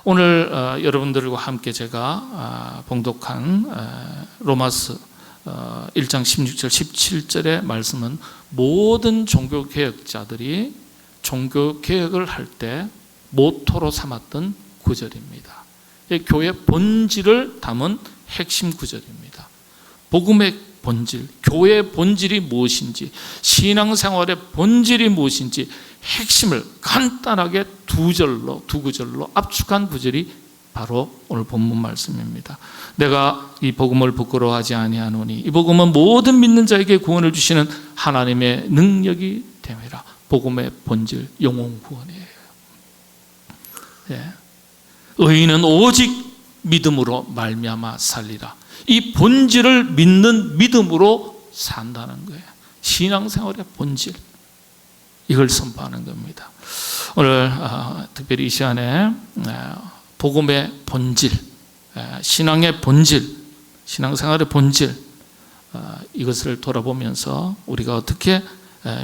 오늘 여러분들과 함께 제가 봉독한 로마서 1장 16절 17절의 말씀은 모든 종교개혁자들이 종교개혁을 할 때 모토로 삼았던 구절입니다. 교회의 본질을 담은 핵심 구절입니다. 복음의 본질, 교회의 본질이 무엇인지, 신앙생활의 본질이 무엇인지 핵심을 간단하게 두 구절로 압축한 구절이 바로 오늘 본문 말씀입니다. 내가 이 복음을 부끄러워하지 아니하노니 이 복음은 모든 믿는 자에게 구원을 주시는 하나님의 능력이 됨이라. 복음의 본질, 영혼 구원이에요. 의인은 오직 믿음으로 말미암아 살리라. 이 본질을 믿는 믿음으로 산다는 거예요. 신앙생활의 본질, 이걸 선포하는 겁니다. 오늘 특별히 이 시간에 복음의 본질, 신앙의 본질, 신앙생활의 본질, 이것을 돌아보면서 우리가 어떻게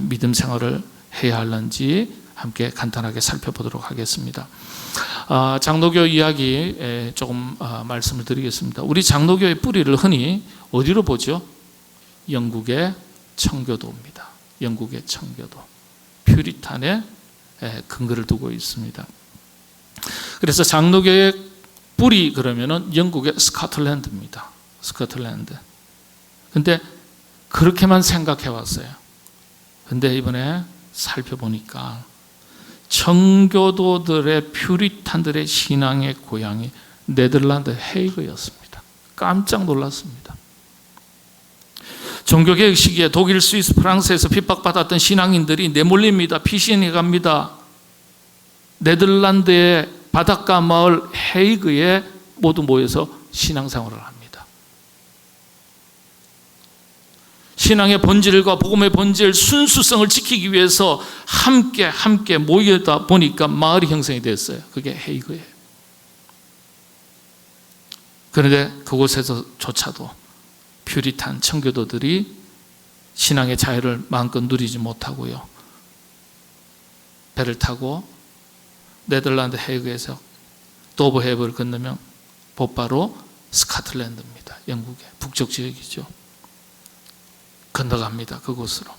믿음 생활을 해야 하는지 함께 간단하게 살펴보도록 하겠습니다. 장로교 이야기 조금 말씀을 드리겠습니다. 우리 장로교의 뿌리를 흔히 어디로 보죠? 영국의 청교도입니다. 영국의 청교도, 퓨리탄의 근거를 두고 있습니다. 그래서 장로교의 뿌리 그러면은 영국의 스코틀랜드입니다. 스코틀랜드. 근데 그렇게만 생각해 왔어요. 근데 이번에 살펴보니까 청교도들의 퓨리탄들의 신앙의 고향이 네덜란드 헤이그였습니다. 깜짝 놀랐습니다. 종교개혁 시기에 독일, 스위스, 프랑스에서 핍박받았던 신앙인들이 내몰립니다. 피신해 갑니다. 네덜란드의 바닷가 마을 헤이그에 모두 모여서 신앙생활을 합니다. 신앙의 본질과 복음의 본질, 순수성을 지키기 위해서 함께 모이다 보니까 마을이 형성이 됐어요. 그게 헤이그예요. 그런데 그곳에서조차도 퓨리탄 청교도들이 신앙의 자유를 마음껏 누리지 못하고요, 배를 타고 네덜란드 헤이그에서 도버 해협을 건너면 곧바로 스코틀랜드입니다. 영국의 북쪽 지역이죠. 건너갑니다. 그곳으로.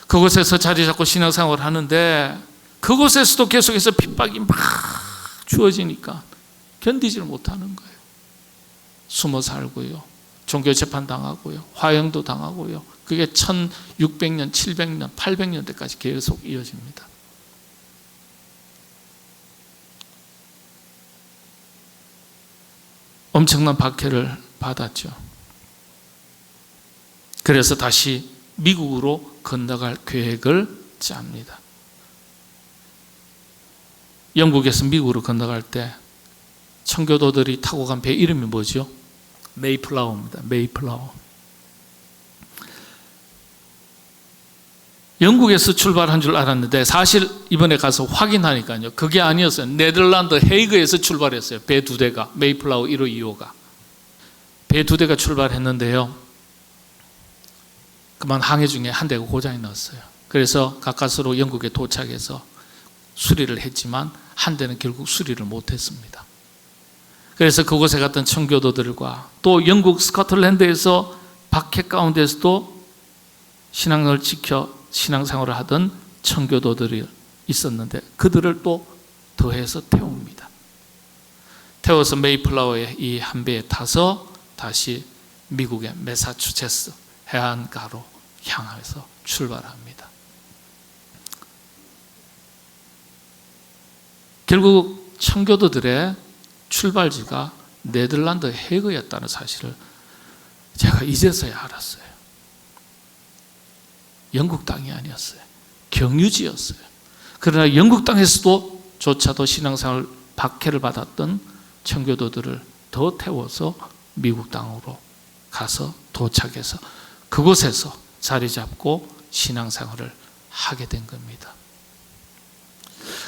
그곳에서 자리 잡고 신앙생활을 하는데 그곳에서도 계속해서 핍박이 막 주어지니까 견디지를 못하는 거예요. 숨어 살고요, 종교 재판 당하고요, 화형도 당하고요. 그게 1600년, 700년, 800년대까지 계속 이어집니다. 엄청난 박해를 받았죠. 그래서 다시 미국으로 건너갈 계획을 짭니다. 영국에서 미국으로 건너갈 때 청교도들이 타고 간 배 이름이 뭐죠? 메이플라워입니다. 메이플라워. 영국에서 출발한 줄 알았는데 사실 이번에 가서 확인하니까요, 그게 아니었어요. 네덜란드 헤이그에서 출발했어요. 배 두 대가, 메이플라워 1호, 2호가. 배 두 대가 출발했는데요, 그만 항해 중에 한 대가 고장이 났어요. 그래서 가까스로 영국에 도착해서 수리를 했지만 한 대는 결국 수리를 못했습니다. 그래서 그곳에 갔던 청교도들과 또 영국 스코틀랜드에서 박해 가운데서도 신앙을 지켜 신앙생활을 하던 청교도들이 있었는데 그들을 또 더해서 태웁니다. 태워서 메이플라워의 이 한 배에 타서 다시 미국의 매사추세츠 해안가로 향해서 출발합니다. 결국 청교도들의 출발지가 네덜란드 헤이그였다는 사실을 제가 이제서야 알았어요. 영국 땅이 아니었어요. 경유지였어요. 그러나 영국 땅에서도 조차도 신앙생활 박해를 받았던 청교도들을 더 태워서 미국 땅으로 가서 도착해서 그곳에서 자리 잡고 신앙생활을 하게 된 겁니다.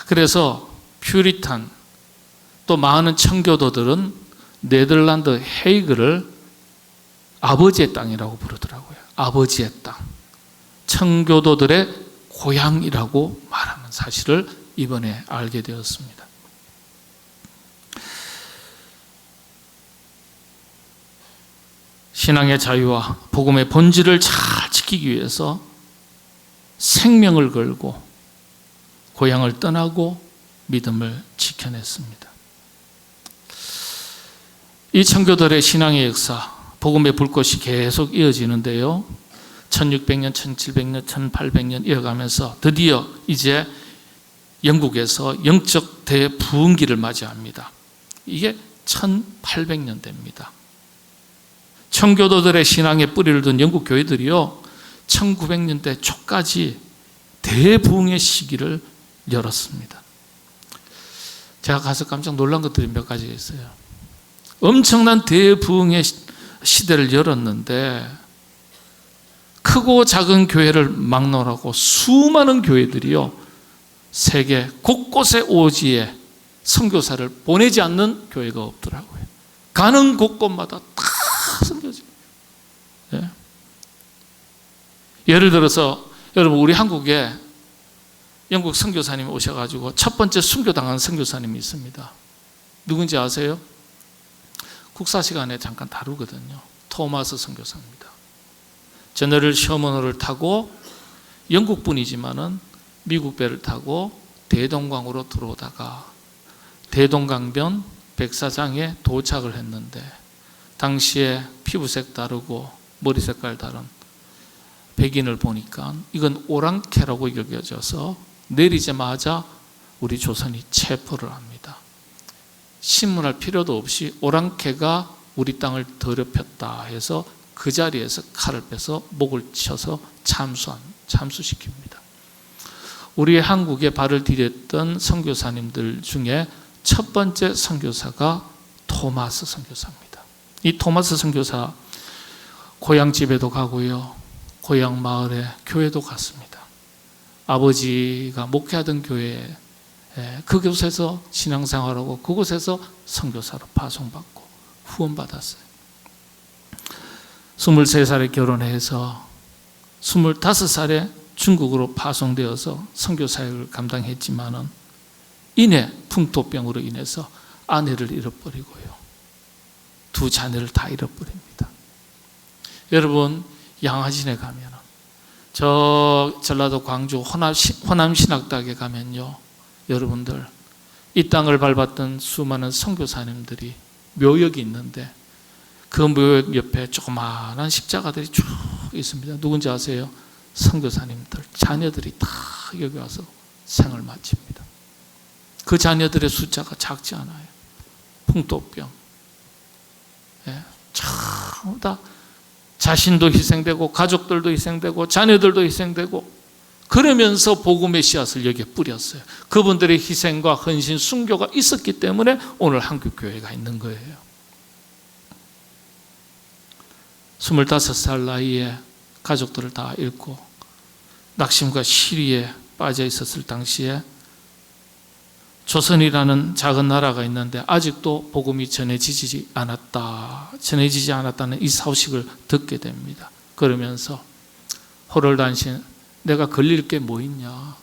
그래서 퓨리탄 또 많은 청교도들은 네덜란드 헤이그를 아버지의 땅이라고 부르더라고요. 아버지의 땅, 청교도들의 고향이라고 말하는 사실을 이번에 알게 되었습니다. 신앙의 자유와 복음의 본질을 잘 지키기 위해서 생명을 걸고 고향을 떠나고 믿음을 지켜냈습니다. 이 청교도들의 신앙의 역사, 복음의 불꽃이 계속 이어지는데요. 1600년, 1700년, 1800년 이어가면서 드디어 이제 영국에서 영적 대부흥기를 맞이합니다. 이게 1800년대입니다. 청교도들의 신앙에 뿌리를 둔 영국 교회들이요, 1900년대 초까지 대부흥의 시기를 열었습니다. 제가 가서 깜짝 놀란 것들이 몇 가지가 있어요. 엄청난 대부흥의 시대를 열었는데 크고 작은 교회를 막론하고 수많은 교회들이요, 세계 곳곳에 오지에 선교사를 보내지 않는 교회가 없더라고요. 가는 곳곳마다 다 선교지. 예. 예를 들어서 여러분, 우리 한국에 영국 선교사님이 오셔가지고 첫 번째 순교당한 선교사님이 있습니다. 누군지 아세요? 국사 시간에 잠깐 다루거든요. 토마스 선교사입니다. 제너럴 셔먼호를 타고 영국 분이지만은 미국 배를 타고 대동강으로 들어오다가 대동강변 백사장에 도착을 했는데 당시에 피부색 다르고 머리 색깔 다른 백인을 보니까 이건 오랑캐라고 여겨져서 내리자마자 우리 조선이 체포를 합니다. 신문할 필요도 없이 오랑캐가 우리 땅을 더럽혔다 해서 그 자리에서 칼을 빼서 목을 쳐서 참수시킵니다. 우리 한국에 발을 디뎠던 선교사님들 중에 첫 번째 선교사가 토마스 선교사입니다. 이 토마스 선교사 고향 집에도 가고요, 고향 마을에 교회도 갔습니다. 아버지가 목회하던 교회에 그곳에서 신앙생활하고 그곳에서 선교사로 파송받고 후원받았어요. 23살에 결혼해서 25살에 중국으로 파송되어서 선교사역을 감당했지만은 이내 풍토병으로 인해서 아내를 잃어버리고요, 두 자녀를 다 잃어버립니다. 여러분, 양화진에 가면은, 저 전라도 광주 호남신학대학에 가면요, 여러분들 이 땅을 밟았던 수많은 선교사님들이 묘역이 있는데 그 묘역 옆에 조그마한 십자가들이 쭉 있습니다. 누군지 아세요? 선교사님들 자녀들이 다 여기 와서 생을 마칩니다. 그 자녀들의 숫자가 작지 않아요. 풍토병, 전부 다 자신도 희생되고 가족들도 희생되고 자녀들도 희생되고 그러면서 복음의 씨앗을 여기에 뿌렸어요. 그분들의 희생과 헌신, 순교가 있었기 때문에 오늘 한국교회가 있는 거예요. 25살 나이에 가족들을 다 잃고 낙심과 시리에 빠져 있었을 당시에 조선이라는 작은 나라가 있는데 아직도 복음이 전해지지 않았다는 이 소식을 듣게 됩니다. 그러면서 호롤단신, 내가 걸릴 게 뭐 있냐,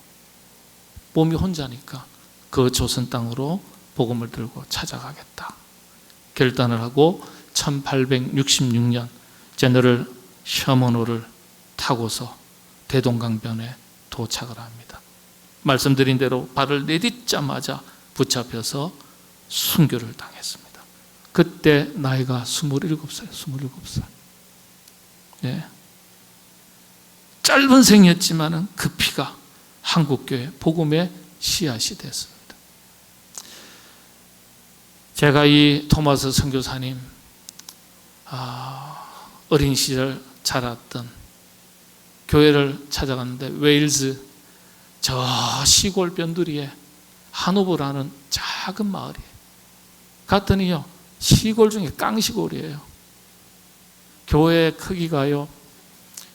몸이 혼자니까 그 조선 땅으로 복음을 들고 찾아가겠다 결단을 하고 1866년 제너럴 셔먼호를 타고서 대동강변에 도착을 합니다. 말씀드린 대로 발을 내딛자마자 붙잡혀서 순교를 당했습니다. 그때 나이가 27살. 네. 짧은 생이었지만 그 피가 한국교회 복음의 씨앗이 됐습니다. 제가 이 토마스 선교사님 어린 시절 자랐던 교회를 찾아갔는데 웨일즈 저 시골 변두리에 하노버라는 작은 마을이에요. 갔더니요, 시골 중에 깡시골이에요. 교회 크기가요,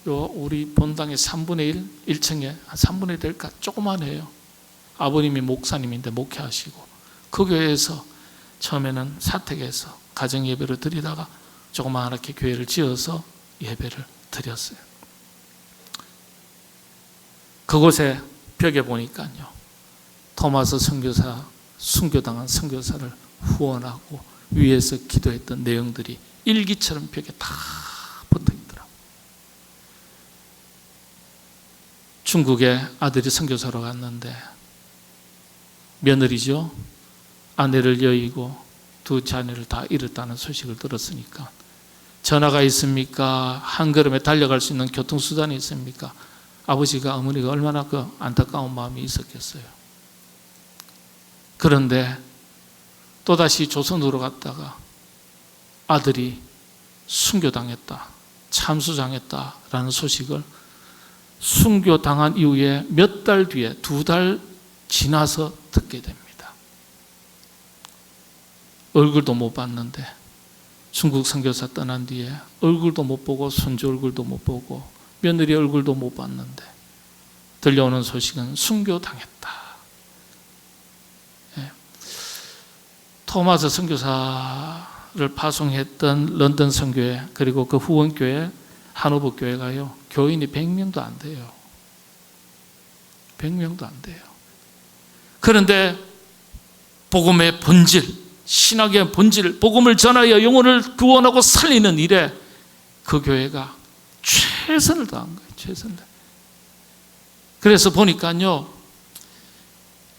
우리 본당의 3분의 1, 1층에 한 3분의 1 될까 조그만해요. 아버님이 목사님인데 목회하시고 그 교회에서 처음에는 사택에서 가정 예배를 드리다가 조그맣게 교회를 지어서 예배를 드렸어요. 그곳에 벽에 보니까요, 토마스 선교사 순교당한 선교사를 후원하고 위에서 기도했던 내용들이 일기처럼 벽에 다 중국에 아들이 선교사로 갔는데 며느리죠. 아내를 여의고 두 자녀를 다 잃었다는 소식을 들었으니까 전화가 있습니까? 한 걸음에 달려갈 수 있는 교통수단이 있습니까? 아버지가 어머니가 얼마나 그 안타까운 마음이 있었겠어요. 그런데 또다시 조선으로 갔다가 아들이 순교당했다, 참수당했다라는 소식을 순교당한 이후에 몇 달 뒤에 2달 지나서 듣게 됩니다. 얼굴도 못 봤는데 중국 선교사 떠난 뒤에 얼굴도 못 보고 손주 얼굴도 못 보고 며느리 얼굴도 못 봤는데 들려오는 소식은 순교당했다. 예. 토마스 선교사를 파송했던 런던 선교회 그리고 그 후원교회 하노버 교회가요, 교인이 100명도 안 돼요. 100명도 안 돼요. 그런데 복음의 본질, 신학의 본질, 복음을 전하여 영혼을 구원하고 살리는 일에 그 교회가 최선을 다한 거예요. 최선을. 그래서 보니까요,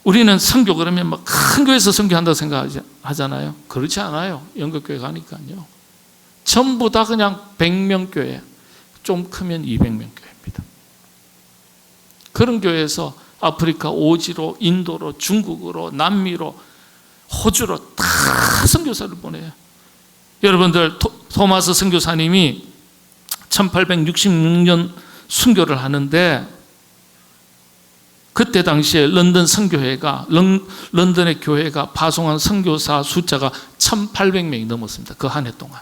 우리는 선교 그러면 막 큰 교회에서 선교한다고 생각하잖아요. 그렇지 않아요. 영국교회 가니까요, 전부 다 그냥 100명 교회, 좀 크면 200명 교회입니다. 그런 교회에서 아프리카 오지로, 인도로, 중국으로, 남미로, 호주로 다 선교사를 보내요. 여러분들, 토마스 선교사님이 1866년 순교를 하는데 그때 당시에 런던 선교회가, 런던의 교회가 파송한 선교사 숫자가 1800명이 넘었습니다. 그 한 해 동안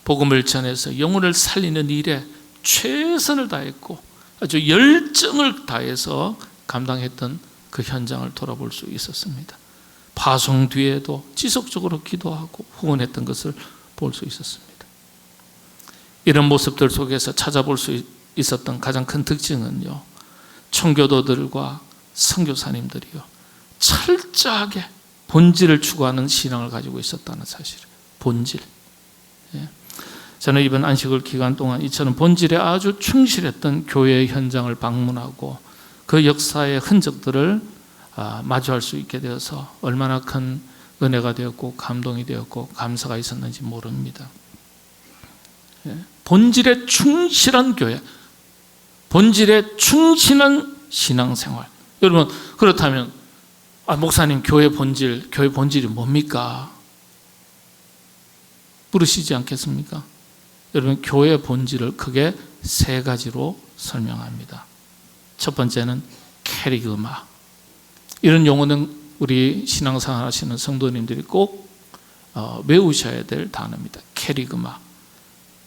복음을 전해서 영혼을 살리는 일에 최선을 다했고 아주 열정을 다해서 감당했던 그 현장을 돌아볼 수 있었습니다. 파송 뒤에도 지속적으로 기도하고 후원했던 것을 볼 수 있었습니다. 이런 모습들 속에서 찾아볼 수 있었던 가장 큰 특징은요, 청교도들과 선교사님들이요, 철저하게 본질을 추구하는 신앙을 가지고 있었다는 사실을. 본질. 예. 저는 이번 안식일 기간 동안 이처럼 본질에 아주 충실했던 교회의 현장을 방문하고 그 역사의 흔적들을 마주할 수 있게 되어서 얼마나 큰 은혜가 되었고 감동이 되었고 감사가 있었는지 모릅니다. 본질에 충실한 교회, 본질에 충실한 신앙생활. 여러분, 그렇다면 목사님, 교회 본질이 뭡니까? 물으시지 않겠습니까? 여러분, 교회 본질을 크게 3가지로 설명합니다. 첫 번째는 캐리그마. 이런 용어는 우리 신앙생활 하시는 성도님들이 꼭 외우셔야 될 단어입니다. 캐리그마.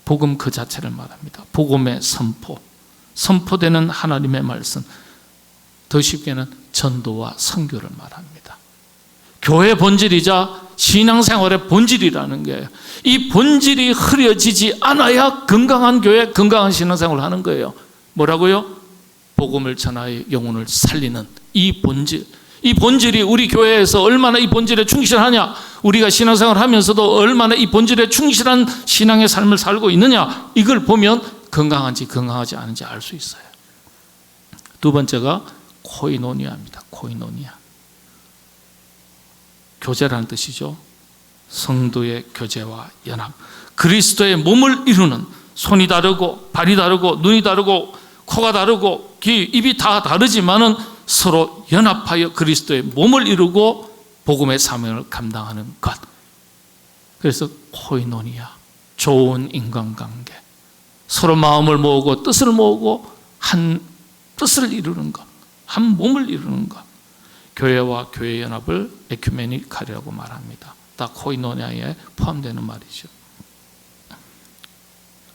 복음 그 자체를 말합니다. 복음의 선포, 선포되는 하나님의 말씀, 더 쉽게는 전도와 선교를 말합니다. 교회의 본질이자 신앙생활의 본질이라는 거예요. 이 본질이 흐려지지 않아야 건강한 교회, 건강한 신앙생활을 하는 거예요. 뭐라고요? 복음을 전하여 영혼을 살리는 이 본질. 이 본질이 우리 교회에서 얼마나 이 본질에 충실하냐, 우리가 신앙생활을 하면서도 얼마나 이 본질에 충실한 신앙의 삶을 살고 있느냐, 이걸 보면 건강한지 건강하지 않은지 알 수 있어요. 두 번째가 코이노니아입니다. 코이노니아. 교제라는 뜻이죠. 성도의 교제와 연합. 그리스도의 몸을 이루는, 손이 다르고 발이 다르고 눈이 다르고 코가 다르고 입이 다 다르지만은 서로 연합하여 그리스도의 몸을 이루고 복음의 사명을 감당하는 것. 그래서 코이노니아, 좋은 인간관계, 서로 마음을 모으고 뜻을 모으고 한 뜻을 이루는 것, 한 몸을 이루는 것. 교회와 교회 연합을 에큐메니칼이라고 말합니다. 다 코이노니아에 포함되는 말이죠.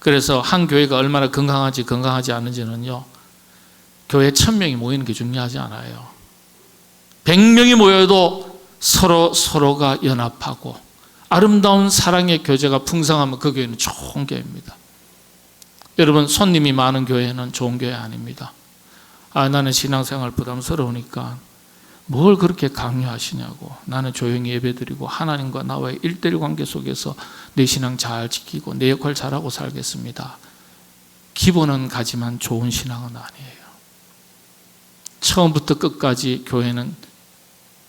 그래서 한 교회가 얼마나 건강하지 건강하지 않은지는요, 교회 1000명이 모이는 게 중요하지 않아요. 100명이 모여도 서로가 연합하고 아름다운 사랑의 교제가 풍성하면 그 교회는 좋은 교회입니다. 여러분, 손님이 많은 교회는 좋은 교회 아닙니다. 나는 신앙생활 부담스러우니까 뭘 그렇게 강요하시냐고, 나는 조용히 예배드리고 하나님과 나와의 1:1 관계 속에서 내 신앙 잘 지키고 내 역할 잘하고 살겠습니다. 기본은 가지만 좋은 신앙은 아니에요. 처음부터 끝까지 교회는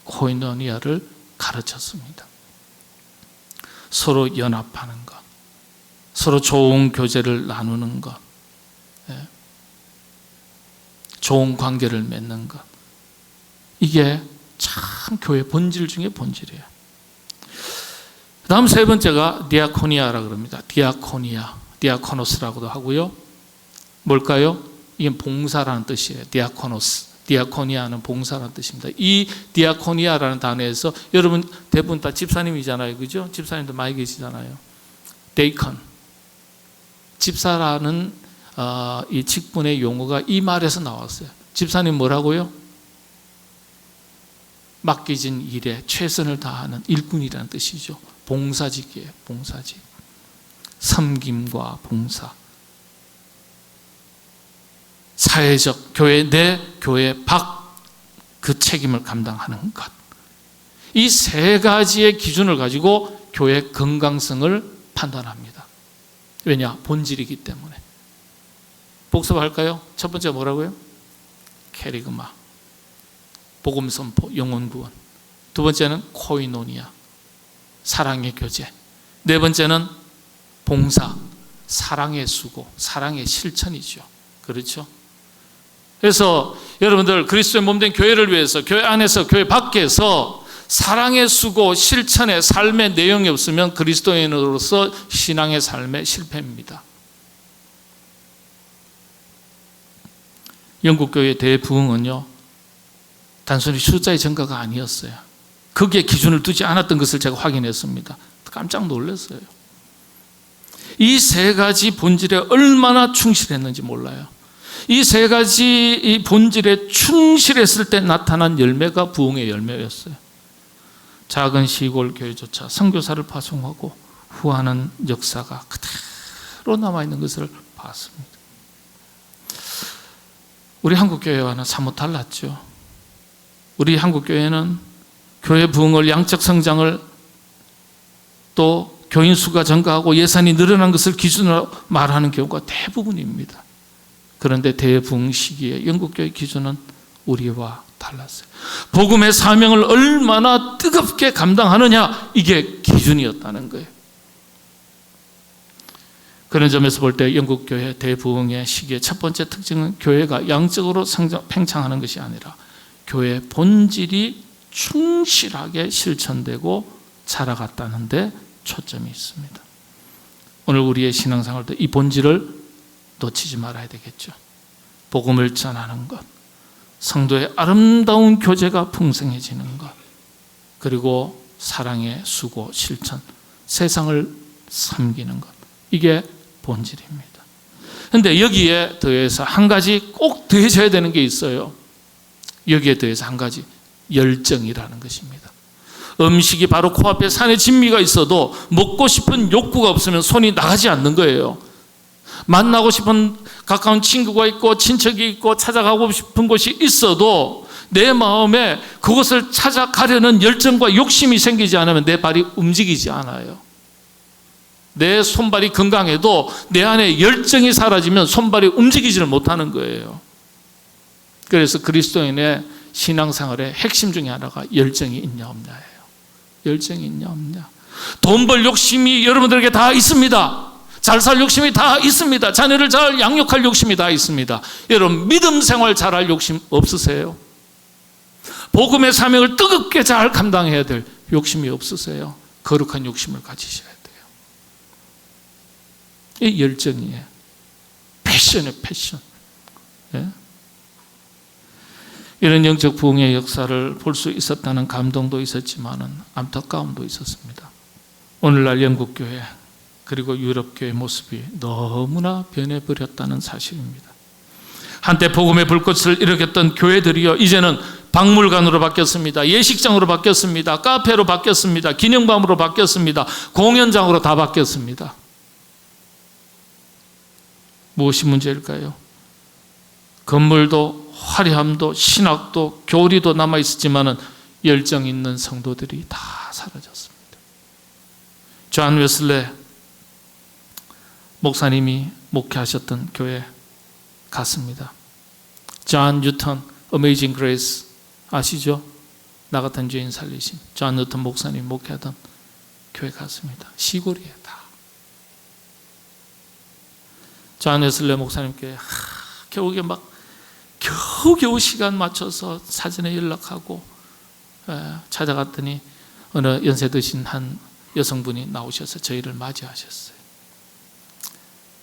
코이노니아를 가르쳤습니다. 서로 연합하는 것, 서로 좋은 교제를 나누는 것, 좋은 관계를 맺는 것, 이게 참 교회 본질 중에 본질이에요. 다음 세 번째가 디아코니아라 그럽니다. 디아코니아, 디아코노스라고도 하고요. 뭘까요? 이게 봉사라는 뜻이에요. 디아코노스, 디아코니아는 봉사라는 뜻입니다. 이 디아코니아라는 단어에서 여러분 대부분 다 집사님이잖아요, 그죠? 집사님도 많이 계시잖아요. 데이컨, 집사라는 이 직분의 용어가 이 말에서 나왔어요. 집사님 뭐라고요? 맡겨진 일에 최선을 다하는 일꾼이라는 뜻이죠. 봉사직이에요. 봉사직. 섬김과 봉사. 사회적 교회 내, 교회 밖 그 책임을 감당하는 것. 이 세 가지의 기준을 가지고 교회 건강성을 판단합니다. 왜냐? 본질이기 때문에. 복습할까요? 첫 번째 뭐라고요? 캐리그마, 복음 선포, 영혼 구원. 두 번째는 코이노니아, 사랑의 교제. 네 번째는 봉사, 사랑의 수고, 사랑의 실천이죠. 그렇죠? 그래서 여러분들 그리스도의 몸된 교회를 위해서 교회 안에서 교회 밖에서 사랑의 수고, 실천의 삶의 내용이 없으면 그리스도인으로서 신앙의 삶의 실패입니다. 영국 교회 대부흥은요, 단순히 숫자의 증가가 아니었어요. 거기에 기준을 두지 않았던 것을 제가 확인했습니다. 깜짝 놀랐어요. 이 세 가지 본질에 얼마나 충실했는지 몰라요. 이 세 가지 이 본질에 충실했을 때 나타난 열매가 부흥의 열매였어요. 작은 시골 교회조차 선교사를 파송하고 후하는 역사가 그대로 남아있는 것을 봤습니다. 우리 한국교회와는 사뭇 달랐죠. 우리 한국교회는 교회 부흥을, 양적 성장을, 또 교인 수가 증가하고 예산이 늘어난 것을 기준으로 말하는 경우가 대부분입니다. 그런데 대부흥 시기에 영국교회 기준은 우리와 달랐어요. 복음의 사명을 얼마나 뜨겁게 감당하느냐, 이게 기준이었다는 거예요. 그런 점에서 볼 때 영국교회 대부흥의 시기의 첫 번째 특징은 교회가 양적으로 팽창하는 것이 아니라 교회의 본질이 충실하게 실천되고 자라갔다는 데 초점이 있습니다. 오늘 우리의 신앙생활도 이 본질을 놓치지 말아야 되겠죠. 복음을 전하는 것, 성도의 아름다운 교제가 풍성해지는 것, 그리고 사랑의 수고, 실천, 세상을 섬기는 것, 이게 본질입니다. 그런데 여기에 더해서 한 가지 꼭 더해져야 되는 게 있어요. 여기에 더해서 한 가지, 열정이라는 것입니다. 음식이 바로 코앞에 산에 진미가 있어도 먹고 싶은 욕구가 없으면 손이 나가지 않는 거예요. 만나고 싶은 가까운 친구가 있고 친척이 있고 찾아가고 싶은 곳이 있어도 내 마음에 그것을 찾아가려는 열정과 욕심이 생기지 않으면 내 발이 움직이지 않아요. 내 손발이 건강해도 내 안에 열정이 사라지면 손발이 움직이지를 못하는 거예요. 그래서 그리스도인의 신앙생활의 핵심 중에 하나가 열정이 있냐 없냐예요. 열정이 있냐 없냐. 돈 벌 욕심이 여러분들에게 다 있습니다. 잘 살 욕심이 다 있습니다. 자녀를 잘 양육할 욕심이 다 있습니다. 여러분 믿음 생활 잘할 욕심 없으세요? 복음의 사명을 뜨겁게 잘 감당해야 될 욕심이 없으세요? 거룩한 욕심을 가지셔야 돼요. 이 열정이에요. 패션이에요. 패션. 예? 이런 영적 부흥의 역사를 볼 수 있었다는 감동도 있었지만 안타까움도 있었습니다. 오늘날 영국교회 그리고 유럽교회 모습이 너무나 변해버렸다는 사실입니다. 한때 복음의 불꽃을 일으켰던 교회들이요, 이제는 박물관으로 바뀌었습니다. 예식장으로 바뀌었습니다. 카페로 바뀌었습니다. 기념관으로 바뀌었습니다. 공연장으로 다 바뀌었습니다. 무엇이 문제일까요? 건물도 화려함도 신학도 교리도 남아있었지만 열정 있는 성도들이 다 사라졌습니다. 존 웨슬레 목사님이 목회하셨던 교회 갔습니다. 존 뉴턴 어메이징 그레이스 아시죠? 나 같은 죄인 살리신 존 너튼 목사님 목회하던 교회 갔습니다. 시골이에요 다. 존 웨슬리 목사님께 겨우게 막 겨우 시간 맞춰서 사전에 연락하고 찾아갔더니 어느 연세 드신 한 여성분이 나오셔서 저희를 맞이하셨어요.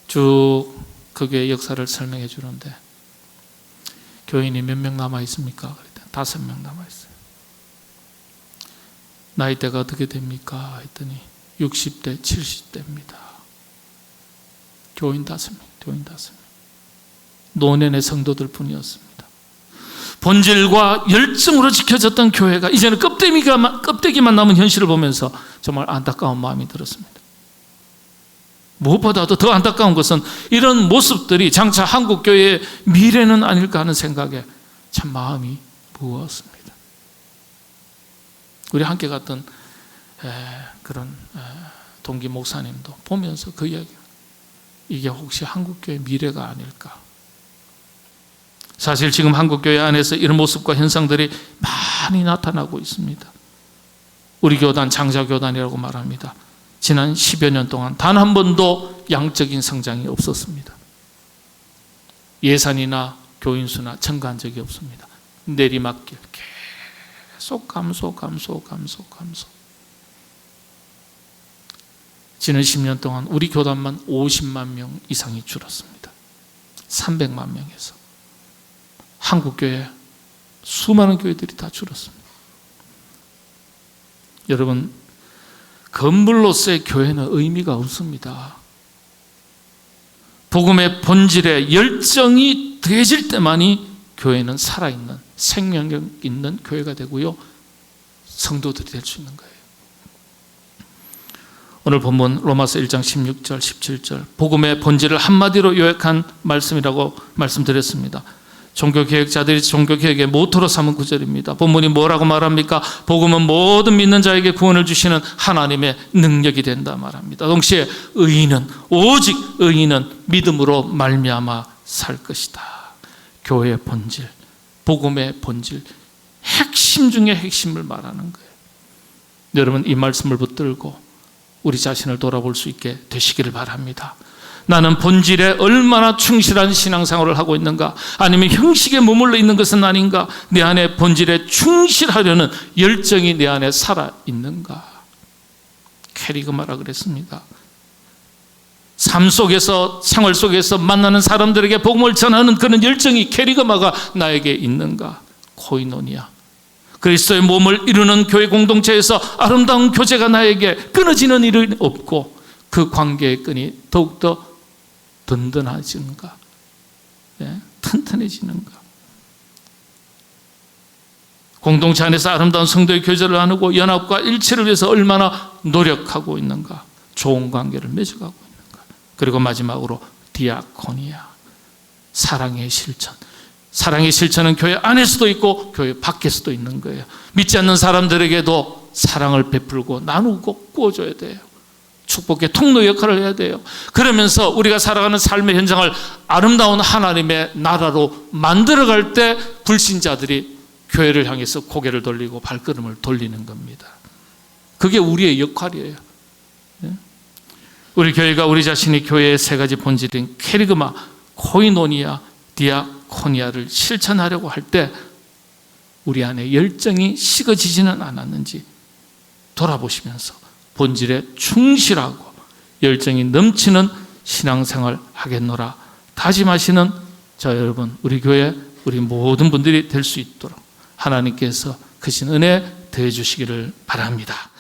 쭉 그 교회 역사를 설명해 주는데 교인이 몇 명 남아 있습니까? 그랬더니 5명 남아 있어요. 나이대가 어떻게 됩니까? 했더니 60대, 70대입니다. 교인 5명. 노년의 성도들 뿐이었습니다. 본질과 열정으로 지켜졌던 교회가 이제는 껍데기만 남은 현실을 보면서 정말 안타까운 마음이 들었습니다. 무엇보다도 더 안타까운 것은 이런 모습들이 장차 한국교회의 미래는 아닐까 하는 생각에 참 마음이 무거웠습니다. 우리 함께 갔던 그런 동기 목사님도 보면서 그 이야기, 이게 혹시 한국교회의 미래가 아닐까. 사실 지금 한국교회 안에서 이런 모습과 현상들이 많이 나타나고 있습니다. 우리 교단 장자교단이라고 말합니다. 지난 10여 년 동안 단 한 번도 양적인 성장이 없었습니다. 예산이나 교인수나 증가한 적이 없습니다. 내리막길 계속 감소. 지난 10년 동안 우리 교단만 50만 명 이상이 줄었습니다. 300만 명에서 한국교회 수많은 교회들이 다 줄었습니다. 여러분, 건물로서의 교회는 의미가 없습니다. 복음의 본질에 열정이 더해질 때만이 교회는 살아있는 생명력 있는 교회가 되고요, 성도들이 될 수 있는 거예요. 오늘 본문 로마서 1장 16절 17절 복음의 본질을 한마디로 요약한 말씀이라고 말씀드렸습니다. 종교개혁자들이 종교개혁의 모토로 삼은 구절입니다. 본문이 뭐라고 말합니까? 복음은 모든 믿는 자에게 구원을 주시는 하나님의 능력이 된다 말합니다. 동시에 오직 의인은 믿음으로 말미암아 살 것이다. 교회의 본질, 복음의 본질, 핵심 중에 핵심을 말하는 거예요. 여러분, 이 말씀을 붙들고 우리 자신을 돌아볼 수 있게 되시기를 바랍니다. 나는 본질에 얼마나 충실한 신앙생활을 하고 있는가, 아니면 형식에 머물러 있는 것은 아닌가, 내 안에 본질에 충실하려는 열정이 내 안에 살아있는가. 캐리그마라 그랬습니다. 삶 속에서, 생활 속에서 만나는 사람들에게 복음을 전하는 그런 열정이, 캐리그마가 나에게 있는가. 코이노니아, 그리스도의 몸을 이루는 교회 공동체에서 아름다운 교제가 나에게 끊어지는 일은 없고 그 관계의 끈이 더욱더 든든해지는가, 튼튼해지는가. 공동체 안에서 아름다운 성도의 교제를 나누고 연합과 일체를 위해서 얼마나 노력하고 있는가, 좋은 관계를 맺어가고 있는가. 그리고 마지막으로 디아코니아, 사랑의 실천. 사랑의 실천은 교회 안에서도 있고 교회 밖에서도 있는 거예요. 믿지 않는 사람들에게도 사랑을 베풀고 나누고 구워줘야 돼요. 축복의 통로 역할을 해야 돼요. 그러면서 우리가 살아가는 삶의 현장을 아름다운 하나님의 나라로 만들어갈 때 불신자들이 교회를 향해서 고개를 돌리고 발걸음을 돌리는 겁니다. 그게 우리의 역할이에요. 우리 교회가 우리 자신이 교회의 세 가지 본질인 캐리그마, 코이노니아, 디아코니아를 실천하려고 할 때 우리 안에 열정이 식어지지는 않았는지 돌아보시면서 본질에 충실하고 열정이 넘치는 신앙생활 하겠노라 다짐하시는 저 여러분, 우리 교회 우리 모든 분들이 될 수 있도록 하나님께서 크신 은혜 더해 주시기를 바랍니다.